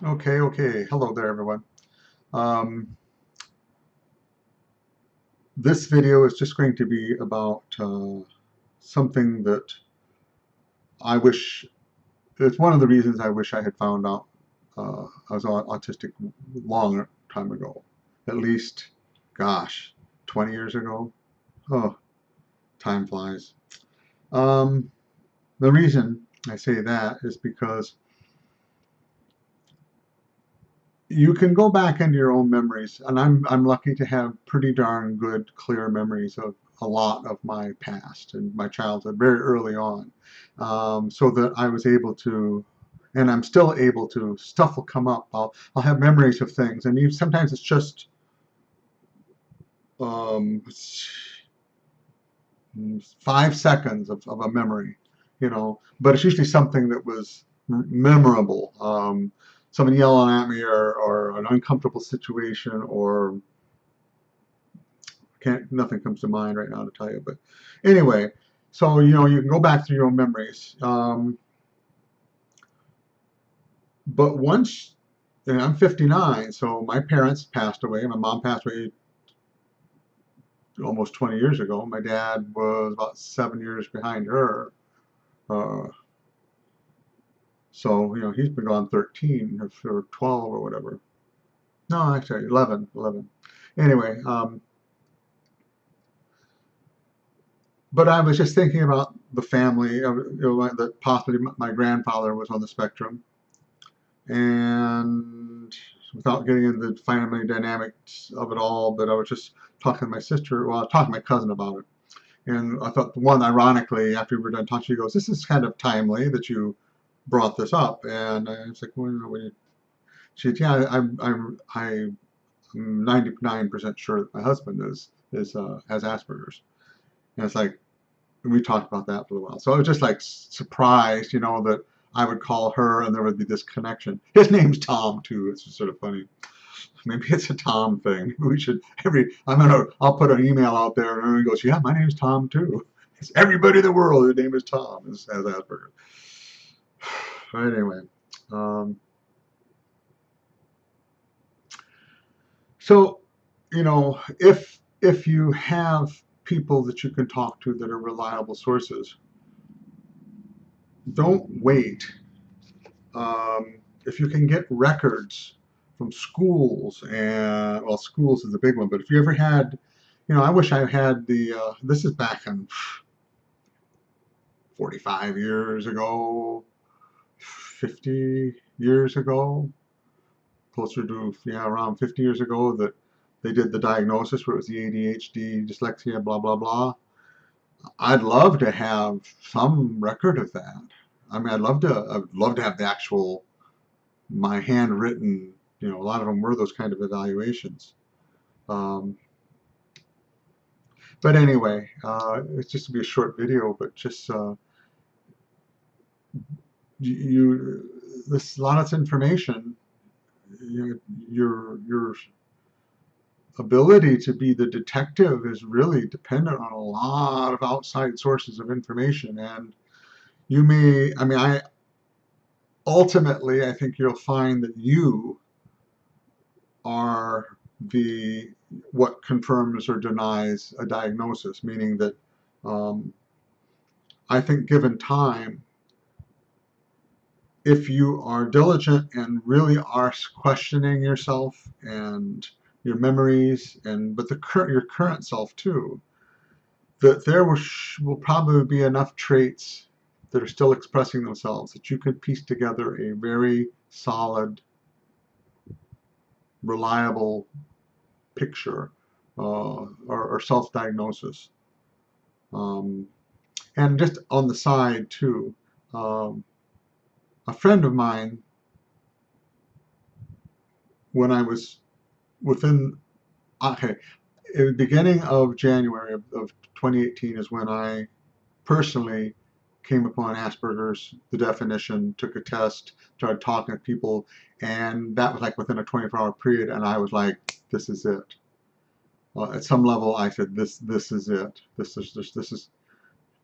Okay. Hello there, everyone. Um, this video is just going to be about something that I wish, it's one of the reasons I wish I had found out I was autistic long time ago. At least, gosh, 20 years ago. Oh, time flies. Um, the reason I say that is because you can go back into your own memories, and I'm lucky to have pretty darn good, clear memories of a lot of my past and my childhood very early on, so that I was able to, and I'm still able to. Stuff will come up. I'll have memories of things, and even, sometimes it's just um, 5 seconds of a memory, but it's usually something that was memorable. Somebody yelling at me, or an uncomfortable situation, or nothing comes to mind right now to tell you. But anyway, so you can go back through your own memories. But once, and I'm 59, so my parents passed away. My mom passed away almost 20 years ago. My dad was about 7 years behind her. Uh, So, he's been gone 13 or 12 or whatever. No, actually 11, 11. Anyway, but I was just thinking about the family, that possibly my grandfather was on the spectrum. And without getting into the family dynamics of it all, but I was just talking to my sister, well, I was talking to my cousin about it. And I thought, one, ironically, after we were done talking, she goes, "This is kind of timely that you brought this up." And I was like, "Well, she said, yeah, I'm 99% sure that my husband is has Asperger's." And it's like, we talked about that for a while. So I was just like surprised, that I would call her and there would be this connection. His name's Tom too. It's just sort of funny. Maybe it's a Tom thing. We should I'll put an email out there and everyone goes, "Yeah, my name's Tom too." It's everybody in the world whose name is Tom has Asperger's. But anyway, um, so if you have people that you can talk to that are reliable sources, don't wait. If you can get records from schools, and well, schools is a big one, but if you ever had, I wish I had this is back in 45 years ago, 50 years ago, closer to, yeah, around 50 years ago, that they did the diagnosis where it was the ADHD, dyslexia, blah, blah, blah. I'd love to have some record of that. I mean, I'd love to have the actual, my handwritten, a lot of them were those kind of evaluations. Um, but anyway, it's just to be a short video, but just this a lot of information. Your ability to be the detective is really dependent on a lot of outside sources of information, and I ultimately, I think you'll find that you are the what confirms or denies a diagnosis, meaning that um, I think given time, if you are diligent and really are questioning yourself and your memories, and but your current self too, that there will probably be enough traits that are still expressing themselves that you could piece together a very solid, reliable picture, or self-diagnosis. Um, and just on the side too, um, a friend of mine, when I was within, okay, at the beginning of January of 2018 is when I personally came upon Asperger's, the definition, took a test, started talking to people, and that was like within a 24-hour period, and I was like, this is it. At some level, I said, this is it. This is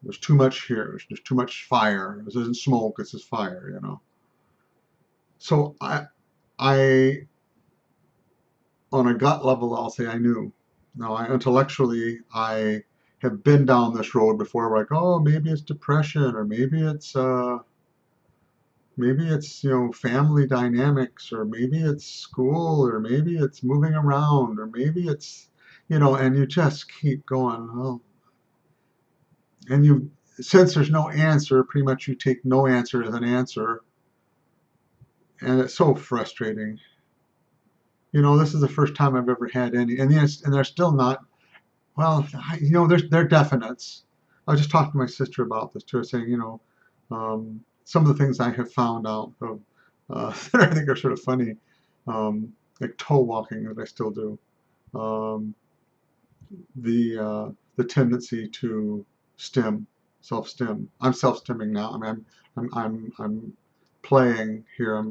there's too much here. There's too much fire. This isn't smoke. This is fire. So I, on a gut level, I'll say I knew. Now, intellectually, I have been down this road before, like, oh, maybe it's depression, or maybe it's family dynamics, or maybe it's school, or maybe it's moving around, or maybe it's and you just keep going. Oh, and you since there's no answer, pretty much you take no answer as an answer, and it's so frustrating. This is the first time I've ever had any, and yes, and they're still not. Well, they're definites. I was just talking to my sister about this too, saying, some of the things I have found out of, that I think are sort of funny, like toe walking that I still do, um, the tendency to stim, self-stim. I'm self-stimming now. I mean, I'm playing here.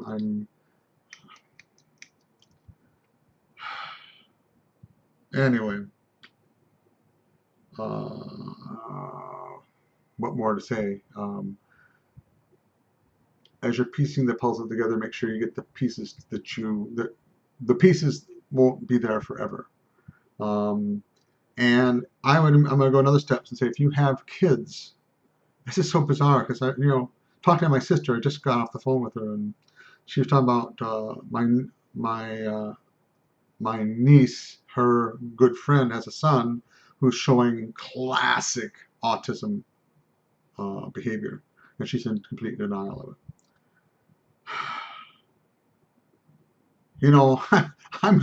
Anyway. What more to say? As you're piecing the puzzle together, make sure you get the pieces that the pieces won't be there forever. And I'm going to go another step and say, if you have kids, this is so bizarre because talking to my sister, I just got off the phone with her, and she was talking about my niece. Her good friend has a son who's showing classic autism behavior, and she's in complete denial of it. I'm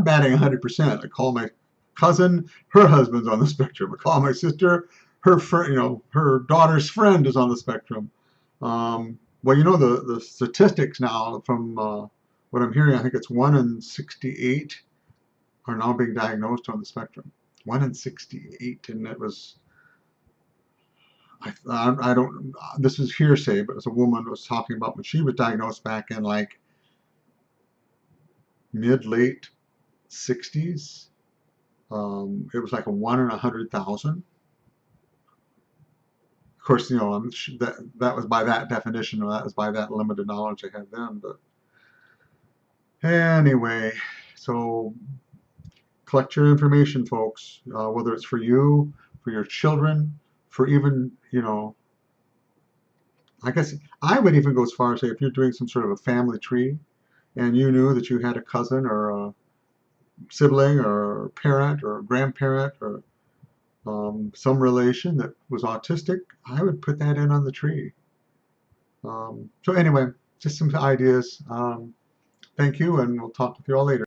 batting 100%. I call my cousin, her husband's on the spectrum. I call my sister, her daughter's friend is on the spectrum. Well, the statistics now from what I'm hearing, I think it's 1 in 68 are now being diagnosed on the spectrum. 1 in 68, and it was, I don't, this is hearsay, but as a woman was talking about when she was diagnosed back in like mid-late 60s. It was like a 1 in 100,000. Of course, that was by that definition, or that was by that limited knowledge I had then. But anyway, so collect your information, folks, whether it's for you, for your children, for even, I guess I would even go as far as say if you're doing some sort of a family tree and you knew that you had a cousin or a sibling or a parent or a grandparent or some relation that was autistic, I would put that in on the tree. So anyway, just some ideas. Thank you, and we'll talk with you all later.